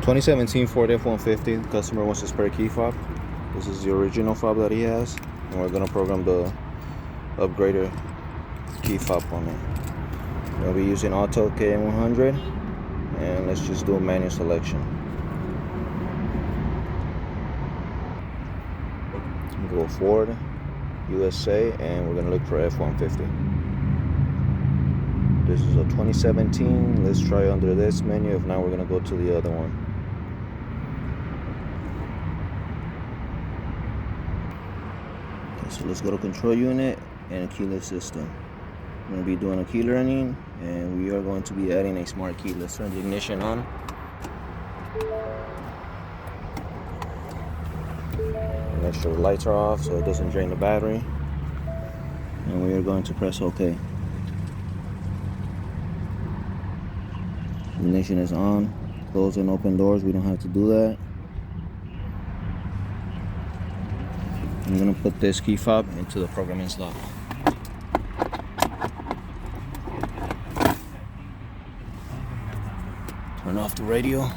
2017 Ford F-150. Customer wants a spare key fob. This is the original fob that he has, and we're gonna program the upgrader key fob on it. We'll be using autel km100, and let's just do a manual selection. Go Ford, USA, and we're gonna look for F-150. This is a 2017. Let's try under this menu. If not, we're gonna go to the other one. Okay, so let's go to control unit and keyless system. We're gonna be doing a key learning, and we are going to be adding a smart key. Let's turn the ignition on. Make sure the lights are off so it doesn't drain the battery, and we are going to press OK. Ignition is on. Close and open doors, we don't have to do that. I'm going to put this key fob into the programming slot. Turn off the radio,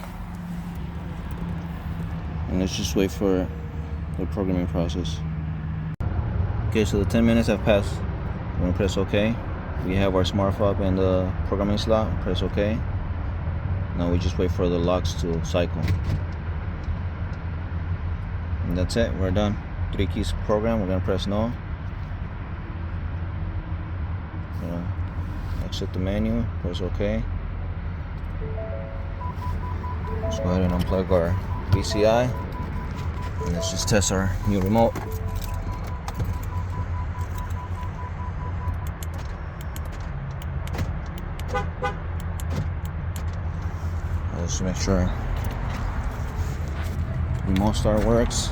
and let's just wait for the programming process. Okay, so the 10 minutes have passed. We're going to press OK. We have our smart fob in the programming slot. Press OK. Now we just wait for the locks to cycle. And that's it, we're done. 3 keys program, we're gonna press no. Exit the menu, press OK. Let's go ahead and unplug our PCI. And let's just test our new remote. Let's make sure remote start works.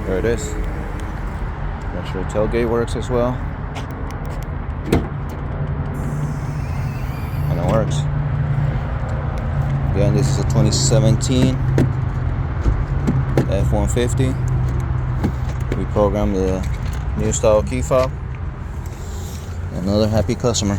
There it is. Make sure tailgate works as well. And it works. Again, this is a 2017 F-150. We programmed the new style key fob. Another happy customer.